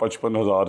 55,000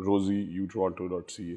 rosie.utoronto.ca।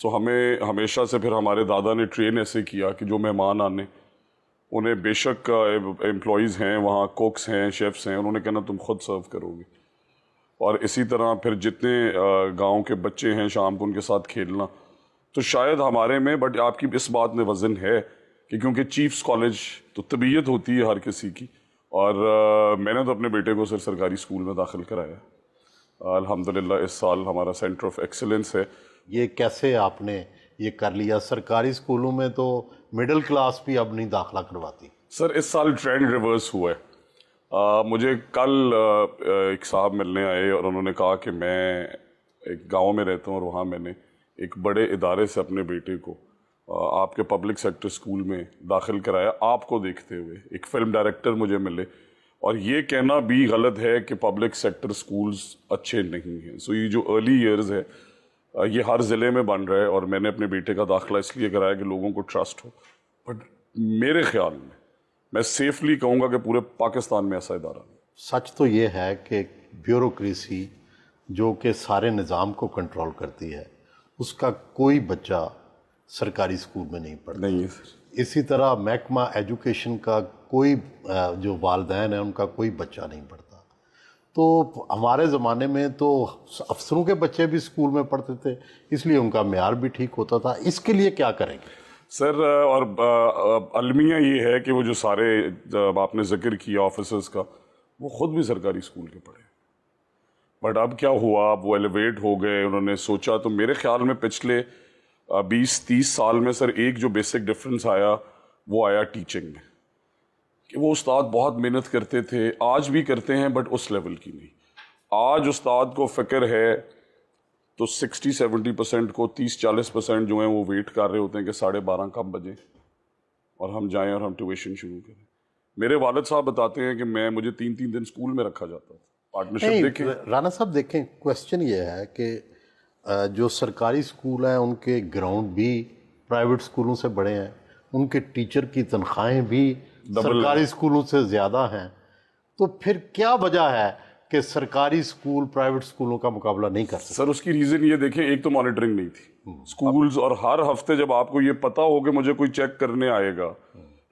تو ہمیں ہمیشہ سے پھر ہمارے دادا نے ٹرین ایسے کیا کہ جو مہمان آنے انہیں بے شک امپلائیز ہیں وہاں، کوکس ہیں، شیفس ہیں، انہوں نے کہنا تم خود سرو کرو گے. اور اسی طرح پھر جتنے گاؤں کے بچے ہیں شام کو ان کے ساتھ کھیلنا. تو شاید ہمارے میں، بٹ آپ کی اس بات میں وزن ہے کہ کیونکہ چیفز کالج تو طبیعت ہوتی ہے ہر کسی کی، اور میں نے تو اپنے بیٹے کو سرکاری اسکول میں داخل کرایا. الحمدللہ اس سال ہمارا سینٹر آف ایکسلنس ہے. یہ کیسے آپ نے یہ کر لیا؟ سرکاری اسکولوں میں تو مڈل کلاس بھی اب نہیں داخلہ کرواتی. سر اس سال ٹرینڈ ریورس ہوا ہے. مجھے کل ایک صاحب ملنے آئے اور انہوں نے کہا کہ میں ایک گاؤں میں رہتا ہوں اور وہاں میں نے ایک بڑے ادارے سے اپنے بیٹے کو آپ کے پبلک سیکٹر اسکول میں داخل کرایا آپ کو دیکھتے ہوئے. ایک فلم ڈائریکٹر مجھے ملے اور یہ کہنا بھی غلط ہے کہ پبلک سیکٹر اسکولز اچھے نہیں ہیں. سو یہ جو ارلی ایئرز ہے یہ ہر ضلع میں بن رہا ہے، اور میں نے اپنے بیٹے کا داخلہ اس لیے کرایا کہ لوگوں کو ٹرسٹ ہو. بٹ میرے خیال میں سیفلی کہوں گا کہ پورے پاکستان میں ایسا ادارہ نہیں. سچ تو یہ ہے کہ بیوروکریسی جو کہ سارے نظام کو کنٹرول کرتی ہے، اس کا کوئی بچہ سرکاری اسکول میں نہیں پڑھتا. نہیں ہے سر. اسی طرح محکمہ ایجوکیشن کا کوئی جو والدین ہیں ان کا کوئی بچہ نہیں پڑھتا. تو ہمارے زمانے میں تو افسروں کے بچے بھی اسکول میں پڑھتے تھے، اس لیے ان کا معیار بھی ٹھیک ہوتا تھا. اس کے لیے کیا کریں گے سر؟ اور المیہ یہ ہے کہ وہ جو سارے آپ نے ذکر کیا آفیسرز کا، وہ خود بھی سرکاری اسکول کے پڑھے. بٹ اب کیا ہوا، اب وہ ایلیویٹ ہو گئے، انہوں نے سوچا. تو میرے خیال میں پچھلے 20-30 سال میں سر ایک جو بیسک ڈفرنس آیا وہ آیا ٹیچنگ میں، کہ وہ استاد بہت محنت کرتے تھے، آج بھی کرتے ہیں بٹ اس لیول کی نہیں. آج استاد کو فکر ہے تو 60-70% کو 30-40% جو ہیں وہ ویٹ کر رہے ہوتے ہیں کہ 12:30 کب بجے اور ہم جائیں اور ہم ٹیوشن شروع کریں. میرے والد صاحب بتاتے ہیں کہ مجھے 3 دن اسکول میں رکھا جاتا تھا. پارٹنرشپ دیکھیں رانا صاحب. دیکھیں کویسچن یہ ہے کہ جو سرکاری اسکول ہیں ان کے گراؤنڈ بھی پرائیویٹ اسکولوں سے بڑے ہیں، ان کے ٹیچر کی تنخواہیں بھی سرکاری اسکولوں سے زیادہ ہیں. تو پھر کیا وجہ ہے کہ سرکاری اسکول پرائیویٹ اسکولوں کا مقابلہ نہیں کر سکتے؟ سر اس کی ریزن یہ دیکھیں، ایک تو مانیٹرنگ نہیں تھی اسکولز، اور ہر ہفتے جب آپ کو یہ پتا ہو کہ مجھے کوئی چیک کرنے آئے گا،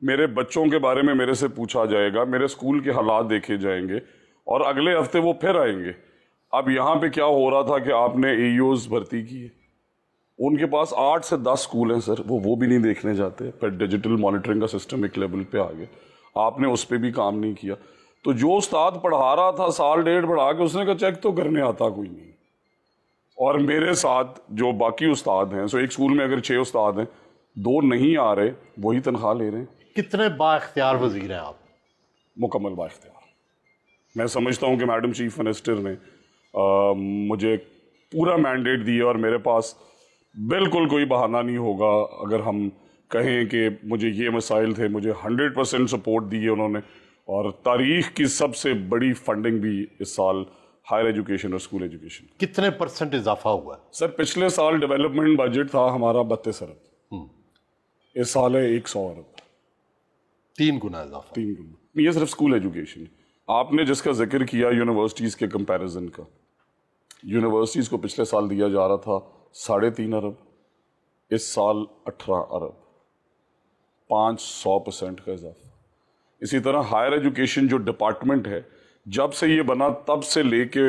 میرے بچوں کے بارے میں میرے سے پوچھا جائے گا، میرے اسکول کے حالات دیکھے جائیں گے، اور اگلے ہفتے وہ پھر آئیں گے. اب یہاں پہ کیا ہو رہا تھا کہ آپ نے اے اوز بھرتی کی ہے، ان کے پاس 8 سے 10 اسکول ہیں سر، وہ بھی نہیں دیکھنے جاتے. پھر ڈیجیٹل مانیٹرنگ کا سسٹم ایک لیول پہ آ گیا، آپ نے اس پہ بھی کام نہیں کیا. تو جو استاد پڑھا رہا تھا 1.5 پڑھا کے، اس نے کہا چیک تو کرنے آتا کوئی نہیں. اور میرے ساتھ جو باقی استاد ہیں، سو ایک اسکول میں اگر 6 استاد ہیں، 2 نہیں آ رہے، وہی تنخواہ لے رہے ہیں. کتنے با اختیار وزیر ہیں آپ؟ مکمل با اختیار. میں سمجھتا ہوں کہ میڈم چیف منسٹر نے مجھے پورا مینڈیٹ دیا، اور میرے پاس بالکل کوئی بہانہ نہیں ہوگا اگر ہم کہیں کہ مجھے یہ مسائل تھے. مجھے 100% سپورٹ دیے انہوں نے، اور تاریخ کی سب سے بڑی فنڈنگ بھی اس سال ہائر ایجوکیشن اور اسکول ایجوکیشن. کتنے % اضافہ ہوا ہے؟ سر پچھلے سال ڈیولپمنٹ بجٹ تھا ہمارا 32 ارب، اس سال ہے 100 ارب. 3 گنا اضافہ. 3 گنا. یہ صرف اسکول ایجوکیشن. آپ نے جس کا ذکر کیا یونیورسٹیز کے کمپیریزن کا، یونیورسٹیز کو پچھلے سال دیا جا رہا تھا 3.5 ارب، اس سال 18 ارب، 500% کا اضافہ. اسی طرح ہائر ایجوکیشن جو ڈپارٹمنٹ ہے، جب سے یہ بنا تب سے لے کے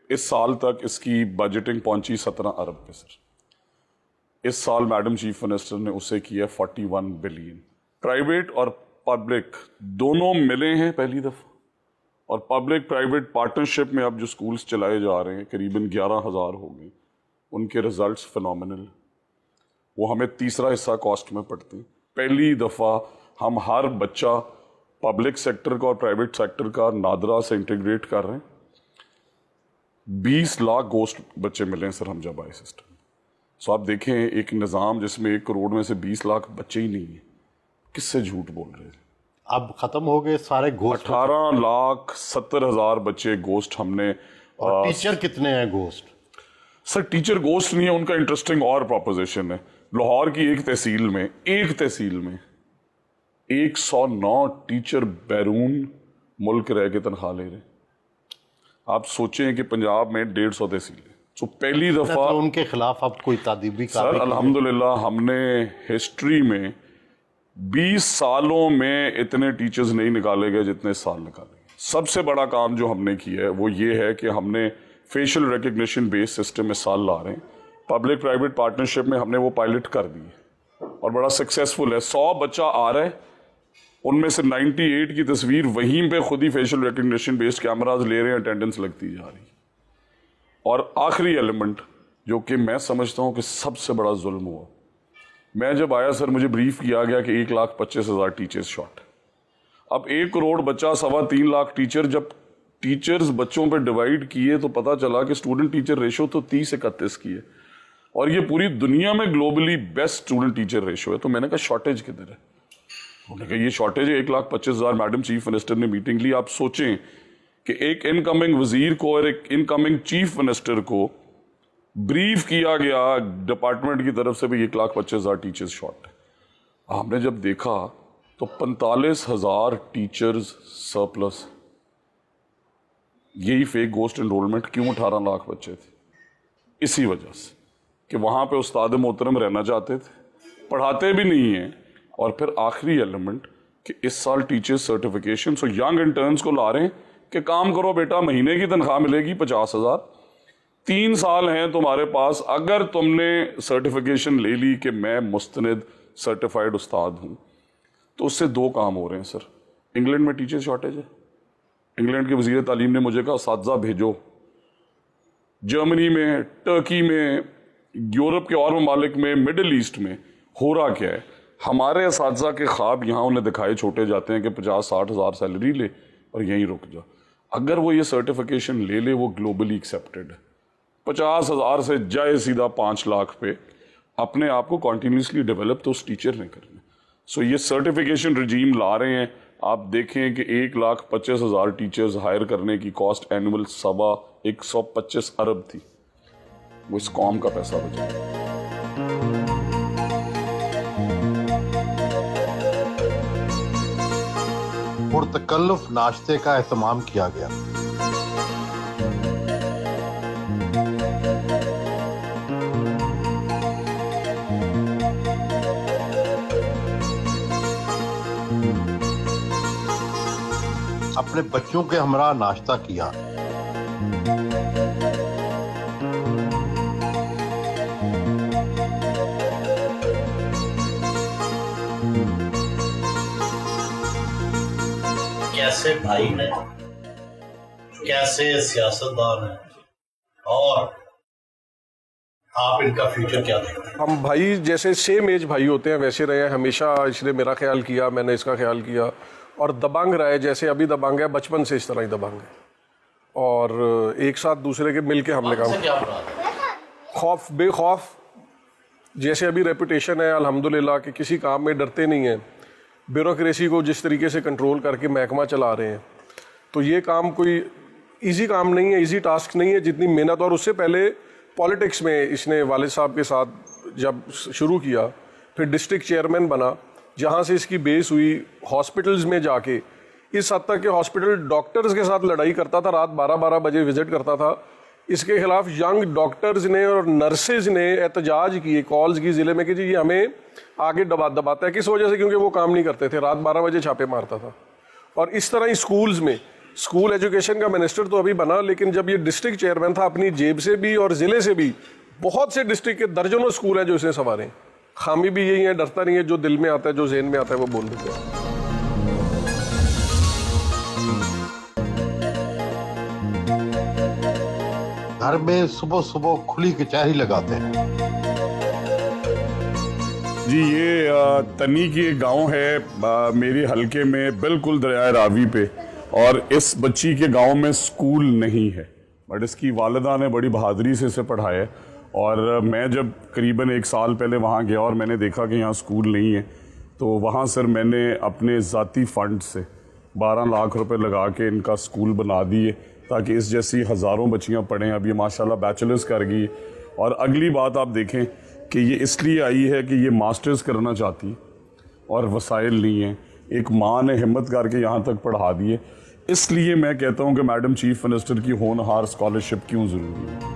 اس سال تک اس کی بجٹنگ پہنچی 17 ارب پہ سر. اس سال میڈم چیف منسٹر نے اسے کیا 41 بلین. پرائیویٹ اور پبلک دونوں ملے ہیں پہلی دفعہ، اور پبلک پرائیویٹ پارٹنرشپ میں اب جو سکولز چلائے جا رہے ہیں قریباً 11,000 ہو گئے. ان کے رزلٹس فنومنل. وہ ہمیں تیسرا حصہ کاسٹ میں پڑتے ہیں. پہلی دفعہ ہم ہر بچہ پبلک سیکٹر کا اور پرائیویٹ سیکٹر کا نادرا سے انٹیگریٹ کر رہے ہیں. 20 لاکھ گوسٹ بچے ملے ہیں سر ہم جب آئے سسٹم. سو آپ دیکھیں ایک نظام جس میں 1 کروڑ میں سے 20 لاکھ بچے ہی نہیں ہیں، کس سے جھوٹ بول رہے ہیں؟ اب ختم ہو گئے سارے گوسٹ. 18,70,000 بچے گوسٹ ہم نے. اور ٹیچر کتنے ہیں گوسٹ؟ سر ٹیچر گوسٹ نہیں ہے، ان کا انٹرسٹنگ اور پروپوزیشن ہے. لاہور کی ایک تحصیل میں 109 ٹیچر بیرون ملک رہ کے تنخواہ لے رہے ہیں. آپ سوچیں کہ پنجاب میں 150 تحصیلیں، تو پہلی دفعہ تو ان کے خلاف اب کوئی تعدیبی سر الحمدللہ ہم نے ہسٹری میں 20 سالوں میں اتنے ٹیچرز نہیں نکالے گئے جتنے اس سال نکالے گئے. سب سے بڑا کام جو ہم نے کیا ہے وہ یہ ہے کہ ہم نے فیشل ریکگنیشن بیس سسٹم اس سال لا رہے ہیں. پبلک پرائیویٹ پارٹنرشپ میں ہم نے وہ پائلٹ کر دی ہے اور بڑا سکسیسفل ہے. 100 بچہ آ رہا ہے, ان میں سے 98 کی تصویر وہیں پہ خود ہی فیشل ریکگنیشن بیسڈ کیمراز لے رہے ہیں, اٹینڈنس لگتی جا رہی ہے. اور آخری ایلیمنٹ جو کہ میں سمجھتا ہوں کہ سب سے بڑا ظلم ہوا, میں جب آیا سر مجھے بریف کیا گیا کہ 1,25,000 ٹیچرز شارٹ. اب 1 کروڑ بچہ 3.25 لاکھ ٹیچر, جب ٹیچرز بچوں پہ ڈیوائیڈ کیے تو پتا چلا کہ اسٹوڈنٹ ٹیچر ریشو تو 30-31 کی ہے, اور یہ پوری دنیا میں globally best student teacher ratio ہے. تو میں نے کہا شارٹیج کدھر ہے؟ انہوں نے کہا یہ شارٹیج ہے 1,25,000. میڈم چیف منسٹر نے میٹنگ لی. آپ سوچیں کہ ایک انکمنگ وزیر کو اور ایک انکمنگ چیف منسٹر کو بریف کیا گیا ڈپارٹمنٹ کی طرف سے بھی 1,25,000 ٹیچرز شارٹ. ہم نے جب دیکھا تو 45,000 ٹیچرز سرپلس. یہی فیک گوسٹ انرولمنٹ کیوں 18 لاکھ بچے تھے؟ اسی وجہ سے کہ وہاں پہ استاد محترم رہنا چاہتے تھے, پڑھاتے بھی نہیں ہیں. اور پھر آخری ایلیمنٹ کہ اس سال teacher certification so young interns کو لا رہے ہیں کہ کام کرو بیٹا, مہینے کی تنخواہ ملے گی 50,000, 3 سال ہیں تمہارے پاس, اگر تم نے سرٹیفکیشن لے لی کہ میں مستند سرٹیفائڈ استاد ہوں, تو اس سے 2 کام ہو رہے ہیں سر. انگلینڈ میں ٹیچر شارٹیج ہے, انگلینڈ کے وزیر تعلیم نے مجھے کہا اساتذہ بھیجو. جرمنی میں, ٹرکی میں, یورپ کے اور ممالک میں, مڈل ایسٹ میں ہو رہا کیا ہے؟ ہمارے اساتذہ کے خواب یہاں انہیں دکھائے چھوٹے جاتے ہیں کہ 50-60 ہزار سیلری لے اور یہیں رک جا. اگر وہ یہ سرٹیفکیشن لے لے وہ گلوبلی ایکسیپٹیڈ ہے. 50,000 سے جائے سیدھا 5 لاکھ پہ, اپنے آپ کو کنٹینیوسلی ڈیولپ تو اس ٹیچر نے کرنا. سو یہ سرٹیفکیشن رجیم لا رہے ہیں. آپ دیکھیں کہ 1,25,000 ٹیچرز ہائر کرنے کی کاسٹ اینول 125 ارب تھی. وہ اس قوم کا پیسہ بچا. پرتکلف ناشتے کا اہتمام کیا گیا. اپنے بچوں کے ہمراہ ناشتہ کیا. کیسے بھائی ہیں, کیسے سیاستدان ہیں, اور آپ ان کا فیوچر کیا دیکھتے ہیں؟ ہم بھائی جیسے سیم ایج بھائی ہوتے ہیں ویسے رہے ہیں ہمیشہ. اس نے میرا خیال کیا, میں نے اس کا خیال کیا, اور دبنگ رہے جیسے ابھی دبنگ ہے, بچپن سے اس طرح ہی دبنگ ہے, اور ایک ساتھ دوسرے کے مل کے ہم نے کام خوف بے خوف. جیسے ابھی ریپوٹیشن ہے الحمدللہ کہ کسی کام میں ڈرتے نہیں ہیں. بیوروکریسی کو جس طریقے سے کنٹرول کر کے محکمہ چلا رہے ہیں, تو یہ کام کوئی ایزی کام نہیں ہے, ایزی ٹاسک نہیں ہے, جتنی محنت. اور اس سے پہلے پالیٹکس میں اس نے والد صاحب کے ساتھ جب شروع کیا, پھر ڈسٹرکٹ چیئرمین بنا, جہاں سے اس کی بیس ہوئی ہاسپٹلز میں جا کے, اس حد تک کہ ہاسپٹل ڈاکٹرز کے ساتھ لڑائی کرتا تھا, رات 12 بجے وزٹ کرتا تھا. اس کے خلاف ینگ ڈاکٹرز نے اور نرسز نے احتجاج کیے, کالز کی ضلع میں کہ جی یہ ہمیں آگے دباتا ہے. کس وجہ سے؟ کیونکہ وہ کام نہیں کرتے تھے, رات 12 بجے چھاپے مارتا تھا. اور اس طرح ہی اسکولز میں, اسکول ایجوکیشن کا منسٹر تو ابھی بنا, لیکن جب یہ ڈسٹرکٹ چیئرمین تھا اپنی جیب سے بھی اور ضلع سے بھی بہت سے ڈسٹرکٹ کے درجنوں اسکول ہیں جو اس نے سنوارے ہیں. خامی بھی یہی ہے, ڈرتا نہیں ہے, جو دل میں آتا ہے, جو ذہن میں آتا ہے وہ بول دیتے ہیں. گھر میں صبح کھلی کچہری لگاتے ہیں. جی یہ تنی کی ایک گاؤں ہے میری حلقے میں, بالکل دریائے راوی پہ, اور اس بچی کے گاؤں میں سکول نہیں ہے, بٹ اس کی والدہ نے بڑی بہادری سے اسے پڑھایا. اور میں جب قریباً 1 سال پہلے وہاں گیا اور میں نے دیکھا کہ یہاں سکول نہیں ہے, تو وہاں سر میں نے اپنے ذاتی فنڈ سے 12 لاکھ روپے لگا کے ان کا سکول بنا دیے تاکہ اس جیسی ہزاروں بچیاں پڑھیں. اب یہ ماشاءاللہ بیچلرز کر گئی. اور اگلی بات آپ دیکھیں کہ یہ اس لیے آئی ہے کہ یہ ماسٹرز کرنا چاہتی اور وسائل نہیں ہیں. ایک ماں نے ہمت کر کے یہاں تک پڑھا دیے. اس لیے میں کہتا ہوں کہ میڈم چیف منسٹر کی ہونہار اسکالرشپ کیوں ضروری ہے.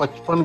55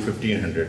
1500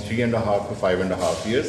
3.5 to 5.5 years।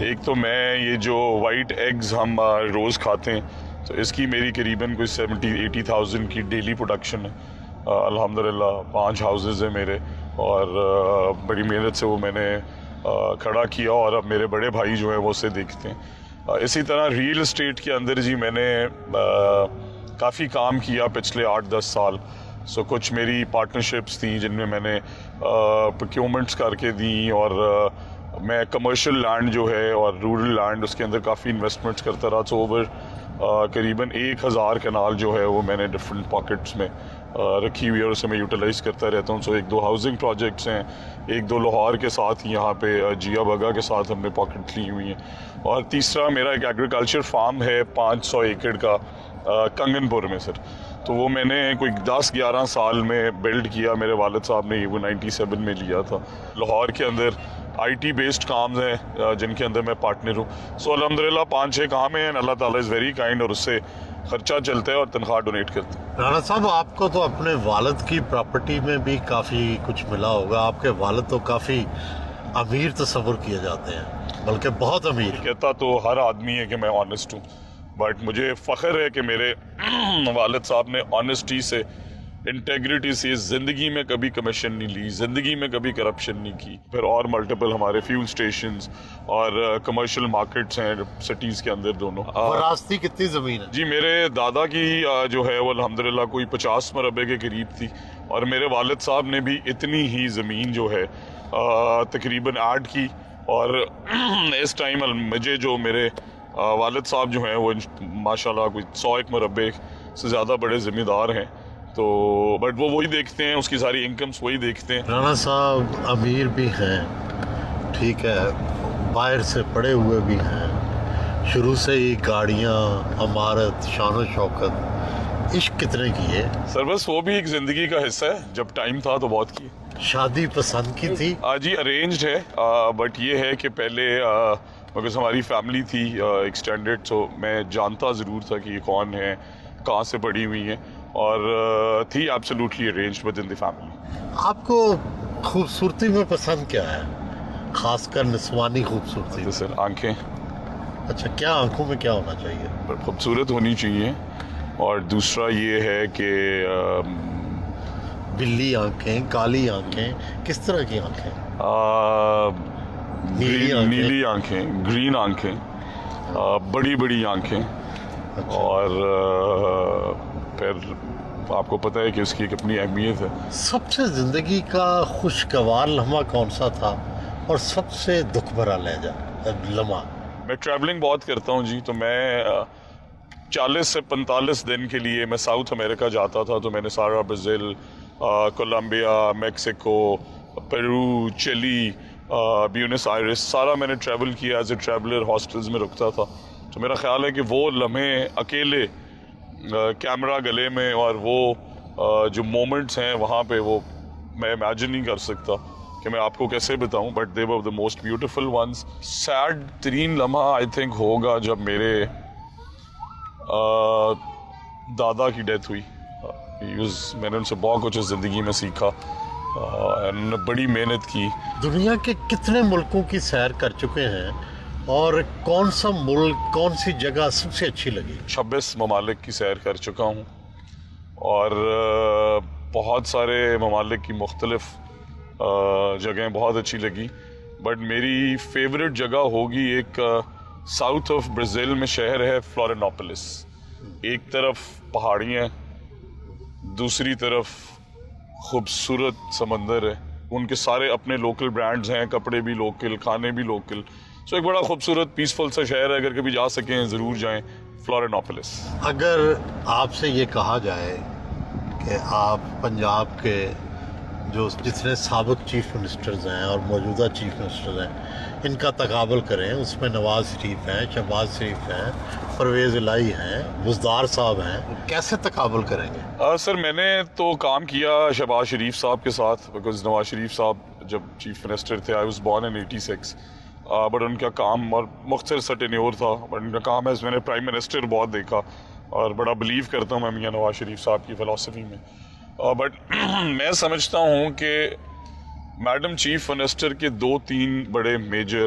ایک تو میں یہ جو وائٹ ایگز ہم روز کھاتے ہیں تو اس کی میری قریباً کوئی 70-80,000 کی ڈیلی پروڈکشن ہے. الحمدللہ 5 ہاؤسز ہیں میرے اور بڑی محنت سے وہ میں نے کھڑا کیا اور اب میرے بڑے بھائی جو ہیں وہ اسے دیکھتے ہیں. اسی طرح ریل اسٹیٹ کے اندر جی میں نے کافی کام کیا پچھلے 8-10 سال. کچھ میری پارٹنرشپس تھیں جن میں نے پروکیورمنٹس کر کے دیں اور میں کمرشل لینڈ جو ہے اور رورل لینڈ اس کے اندر کافی انویسٹمنٹس کرتا رہا. تو اوور قریباً 1000 کنال جو ہے وہ میں نے ڈفرینٹ پاکٹس میں رکھی ہوئی ہے اور اسے میں یوٹیلائز کرتا رہتا ہوں. 1-2 ہاؤسنگ پروجیکٹس ہیں, 1-2 لاہور کے ساتھ یہاں پہ جیا بگا کے ساتھ ہم نے پاکٹ لی ہوئی ہیں, اور تیسرا میرا ایک ایگریکلچر فارم ہے 500 ایکڑ کا کنگن پور میں سر. تو وہ میں نے کوئی 10-11 سال میں بلڈ کیا. میرے والد صاحب نے وہ 97 میں لیا تھا. لاہور کے اندر IT بیسڈ کام ہیں جن کے اندر میں پارٹنر ہوں. الحمدللہ 5-6 کام ہیں. اللہ تعالیٰ از ویری کائنڈ اور اس سے خرچہ چلتا ہے اور تنخواہ ڈونیٹ کرتے ہیں. رانا صاحب آپ کو تو اپنے والد کی پراپرٹی میں بھی کافی کچھ ملا ہوگا. آپ کے والد تو کافی امیر تصور کیے جاتے ہیں, بلکہ بہت امیر. کہتا تو ہر آدمی ہے کہ میں آنیسٹ ہوں, بٹ مجھے فخر ہے کہ میرے والد صاحب نے آنیسٹی سے, انٹیگریٹی سے زندگی میں کبھی کمیشن نہیں لی, زندگی میں کبھی کرپشن نہیں کی. پھر اور ملٹیپل ہمارے فیول سٹیشنز اور کمرشل مارکیٹس ہیں سٹیز کے اندر دونوں. وراثتی کتنی زمین ہے؟ جی میرے دادا کی جو ہے وہ الحمدللہ کوئی 50 مربع کے قریب تھی, اور میرے والد صاحب نے بھی اتنی ہی زمین جو ہے تقریباً ایڈ کی. اور اس ٹائم مجھے جو میرے والد صاحب جو ہیں وہ ماشاءاللہ کوئی 101 مربع سے زیادہ بڑے ذمہ دار ہیں. تو بٹ وہ وہی دیکھتے ہیں, اس کی ساری انکمس وہی دیکھتے ہیں. رانا صاحب امیر بھی ہیں, ٹھیک ہے, باہر سے پڑے ہوئے بھی ہیں, شروع سے ہی گاڑیاں, عمارت, شان و شوکت, عشق کتنے کیے سر؟ بس وہ بھی ایک زندگی کا حصہ ہے, جب ٹائم تھا تو بہت کیے. شادی پسند کی تھی؟ جی ارینجڈ ہے, بٹ یہ ہے کہ پہلے بکاز ہماری فیملی تھی ایکسٹینڈیڈ, تو میں جانتا ضرور تھا کہ یہ کون ہے, کہاں سے پڑھی ہوئی ہیں, اور تھی absolutely arranged with in the family. آپ کو خوبصورتی میں پسند کیا ہے, خاص کر نسوانی خوبصورتی؟ سر آنکھیں. اچھا, کیا آنکھوں میں کیا ہونا چاہیے؟ خوبصورت ہونی چاہیے, اور دوسرا یہ ہے کہ بلی آنکھیں, کالی آنکھیں, کس طرح کی آنکھیں؟ نیلی آنکھیں, گرین آنکھیں, بڑی بڑی آنکھیں. اور پھر آپ کو پتہ ہے کہ اس کی ایک اپنی اہمیت ہے. سب سے زندگی کا خوشگوار لمحہ کون سا تھا, اور سب سے دکھ بھرا لمحہ؟ میں ٹریولنگ بہت کرتا ہوں جی, تو میں 40 سے 45 دن کے لیے میں ساؤتھ امریکہ جاتا تھا. تو میں نے سارا برازیل, کولمبیا, میکسیکو, پیرو, چلی, بیونس آئرس, سارا میں نے ٹریول کیا. ایز اے ٹریولر ہاسٹلز میں رکتا تھا. تو میرا خیال ہے کہ وہ لمحے اکیلے کیمرہ گلے میں, اور وہ جو مومنٹس ہیں وہاں پہ, وہ میں امیجن نہیں کر سکتا کہ میں آپ کو کیسے بتاؤں, but they were the most beautiful ones. Sad ترین لمحہ آئی تھنک ہوگا جب میرے دادا کی ڈیتھ ہوئی. میں نے ان سے بہت کچھ زندگی میں سیکھا, انہوں نے بڑی محنت کی. دنیا کے کتنے ملکوں کی سیر کر چکے ہیں, اور کون سا ملک, کون سی جگہ سب سے اچھی لگی؟ 26 ممالک کی سیر کر چکا ہوں, اور بہت سارے ممالک کی مختلف جگہیں بہت اچھی لگی. بٹ میری فیوریٹ جگہ ہوگی ایک ساؤتھ آف برازیل میں شہر ہے فلورینوپولس. ایک طرف پہاڑیاں, دوسری طرف خوبصورت سمندر ہے. ان کے سارے اپنے لوکل برانڈز ہیں, کپڑے بھی لوکل, کھانے بھی لوکل. سو ایک بڑا خوبصورت پیسفل سا شہر ہے, اگر کبھی جا سکیں ضرور جائیں فلورینوپولس. اگر آپ سے یہ کہا جائے کہ آپ پنجاب کے جتنے سابق چیف منسٹرز ہیں اور موجودہ چیف منسٹرز ہیں, ان کا تقابل کریں, اس میں نواز شریف ہیں, شہباز شریف ہیں, پرویز الہی ہیں, بزدار صاحب ہیں, کیسے تقابل کریں گے؟ سر میں نے تو کام کیا شہباز شریف صاحب کے ساتھ, بیکاز نواز شریف صاحب جب چیف منسٹر تھے, I was born in 86, but in کا کام اور مختصر سا ٹینیور تھا, بٹ ان کا کام ہے میں نے پرائم منسٹر بہت دیکھا, اور بڑا بلیو کرتا ہوں میں میاں نواز شریف صاحب کی فلسفی میں. بٹ میں سمجھتا ہوں کہ میڈم چیف منسٹر کے 2-3 بڑے میجر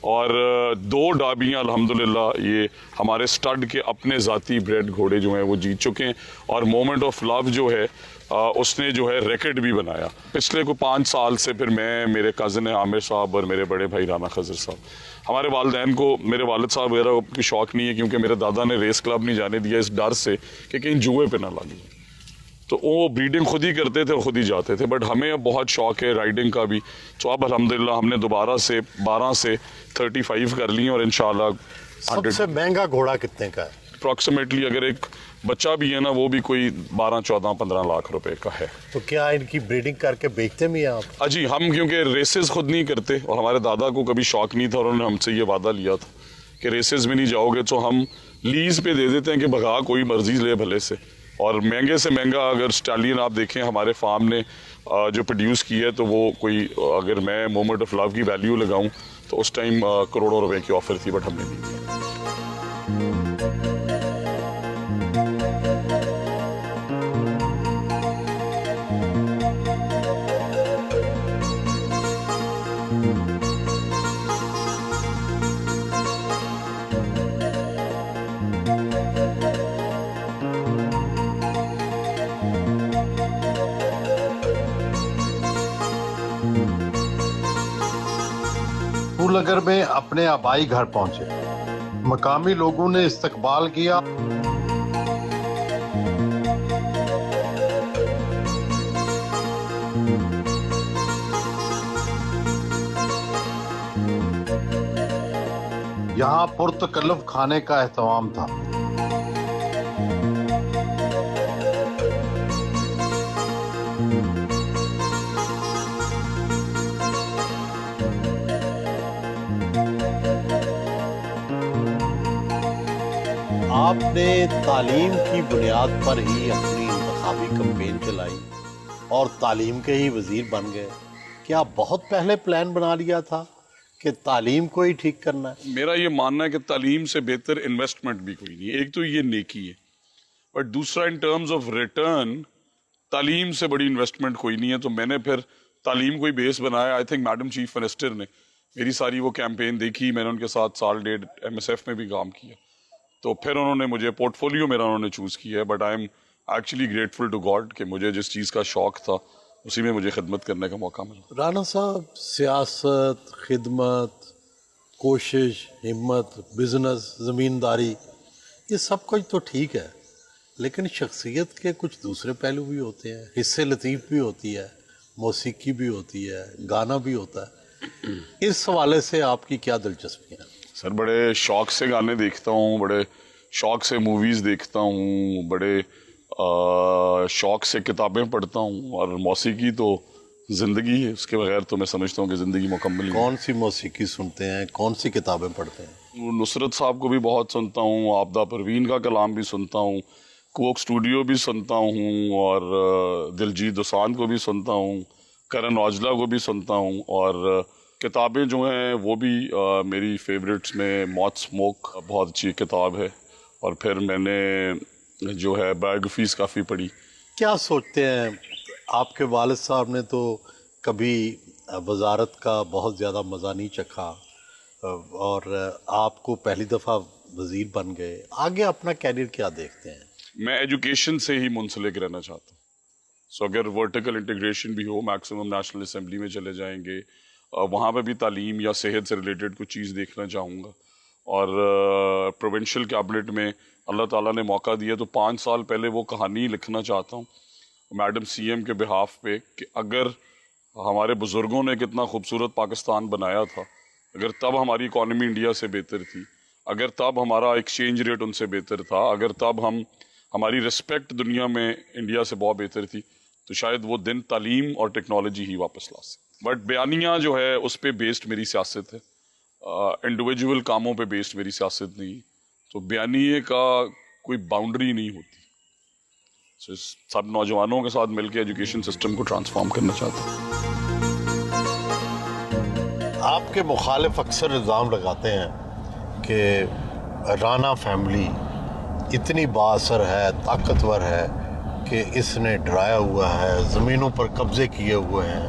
اور 2 ڈابیاں الحمدللہ یہ ہمارے سٹڈ کے اپنے ذاتی بریڈ گھوڑے جو ہیں وہ جیت چکے ہیں. اور مومنٹ آف لو جو ہے اس نے جو ہے ریکارڈ بھی بنایا. پچھلے کوئی 5 سال سے پھر میں, میرے کزن عامر صاحب اور میرے بڑے بھائی رانا خضر صاحب, ہمارے والدین کو, میرے والد صاحب وغیرہ کو شوق نہیں ہے کیونکہ میرے دادا نے ریس کلب نہیں جانے دیا اس ڈر سے کہ کہیں جوئے پہ نہ لگ جائے, تو وہ بریڈنگ خود ہی کرتے تھے اور خود ہی جاتے تھے. بٹ ہمیں اب بہت شوق ہے رائڈنگ کا بھی, تو اب الحمدللہ ہم نے دوبارہ سے 12 سے 35 کر لی ہیں اور انشاءاللہ سب سے مہنگا گھوڑا کتنے کا ہے؟ اپروکسیمیٹلی اگر ایک بچہ بھی ہے نا وہ بھی کوئی 12, 14, 15 لاکھ روپے کا ہے. تو کیا ان کی بریڈنگ کر کے بیچتے بھی ہیں آپ؟ جی, ہم کیونکہ ریسز خود نہیں کرتے اور ہمارے دادا کو کبھی شوق نہیں تھا اور انہوں نے ہم سے یہ وعدہ لیا تھا کہ ریسز میں نہیں جاؤ گے تو ہم لیز پہ دے دیتے ہیں کہ بھگا کوئی مرضی لے بھلے سے. اور مہنگے سے مہنگا اگر سٹالین آپ دیکھیں ہمارے فارم نے جو پروڈیوس کی ہے تو وہ کوئی, اگر میں مومنٹ آف لو کی ویلیو لگاؤں تو اس ٹائم کروڑوں روپے کی آفر تھی, بٹ ہم نے نہیں دیا. نگر میں اپنے آبائی گھر پہنچے, مقامی لوگوں نے استقبال کیا. یہاں پرتکلف کھانے کا اہتمام تھا. آپ نے تعلیم کی بنیاد پر ہی اپنی انتخابی کمپین چلائی اور تعلیم کے ہی وزیر بن گئے. کیا بہت پہلے پلان بنا لیا تھا کہ تعلیم کو ہی ٹھیک کرنا ہے؟ میرا یہ ماننا ہے کہ تعلیم سے بہتر انویسٹمنٹ بھی کوئی نہیں ہے. ایک تو یہ نیکی ہے, بٹ دوسرا ان ٹرمز آف ریٹرن تعلیم سے بڑی انویسٹمنٹ کوئی نہیں ہے. تو میں نے پھر تعلیم کو ہی بیس بنایا. I think madam chief minister نے میری ساری وہ کیمپین دیکھی, میں نے ان کے ساتھ 1.5 سال MSF میں بھی کام کیا, تو پھر انہوں نے مجھے پورٹ فولیو میرا انہوں نے چوز کیا ہے. But I am actually grateful to God کہ مجھے جس چیز کا شوق تھا اسی میں مجھے خدمت کرنے کا موقع ملا. رانا صاحب, سیاست, خدمت, کوشش, ہمت, بزنس, زمینداری, یہ سب کچھ تو ٹھیک ہے, لیکن شخصیت کے کچھ دوسرے پہلو بھی ہوتے ہیں. حصے لطیف بھی ہوتی ہے, موسیقی بھی ہوتی ہے, گانا بھی ہوتا ہے. اس حوالے سے آپ کی کیا دلچسپی ہے؟ سر, بڑے شوق سے گانے دیکھتا ہوں, بڑے شوق سے موویز دیکھتا ہوں, بڑے شوق سے کتابیں پڑھتا ہوں, اور موسیقی تو زندگی ہے, اس کے بغیر تو میں سمجھتا ہوں کہ زندگی مکمل نہیں. کون سی موسیقی سنتے ہیں, کون سی کتابیں پڑھتے ہیں؟ نصرت صاحب کو بھی بہت سنتا ہوں, آبدہ پروین کا کلام بھی سنتا ہوں, کوک اسٹوڈیو بھی سنتا ہوں, اور دلجیت دوسانجھ کو بھی سنتا ہوں, کرن اوجلا کو بھی سنتا ہوں. اور کتابیں جو ہیں وہ بھی میری فیوریٹس میں موت اسموک بہت اچھی کتاب ہے, اور پھر میں نے جو ہے بایوگرافیز کافی پڑھی. کیا سوچتے ہیں, آپ کے والد صاحب نے تو کبھی وزارت کا بہت زیادہ مزہ نہیں چکھا اور آپ کو پہلی دفعہ وزیر بن گئے, آگے اپنا کیریئر کیا دیکھتے ہیں؟ میں ایجوکیشن سے ہی منسلک رہنا چاہتا ہوں. سو اگر ورٹیکل انٹیگریشن بھی ہو, میکسیمم نیشنل اسمبلی میں چلے جائیں گے, وہاں پہ بھی تعلیم یا صحت سے ریلیٹڈ کچھ چیز دیکھنا چاہوں گا. اور پروونشل کیبنٹ میں اللہ تعالیٰ نے موقع دیا تو 5 سال پہلے وہ کہانی لکھنا چاہتا ہوں میڈم CM کے بہاف پہ, کہ اگر ہمارے بزرگوں نے کتنا خوبصورت پاکستان بنایا تھا, اگر تب ہماری اکانومی انڈیا سے بہتر تھی, اگر تب ہمارا ایکسچینج ریٹ ان سے بہتر تھا, اگر تب ہماری رسپیکٹ دنیا میں انڈیا سے بہت بہتر تھی, تو شاید وہ دن تعلیم اور ٹیکنالوجی ہی واپس لا سکتے. بٹ بیانیہ جو ہے اس پہ بیسڈ میری سیاست ہے, انڈیویجول کاموں پہ بیسڈ میری سیاست نہیں. تو بیانیے کا کوئی باؤنڈری نہیں ہوتی. سب نوجوانوں کے ساتھ مل کے ایجوکیشن سسٹم کو ٹرانسفارم کرنا چاہتا ہوں. آپ کے مخالف اکثر الزام لگاتے ہیں کہ رانا فیملی اتنی بااثر ہے, طاقتور ہے کہ اس نے ڈرایا ہوا ہے, زمینوں پر قبضے کیے ہوئے ہیں,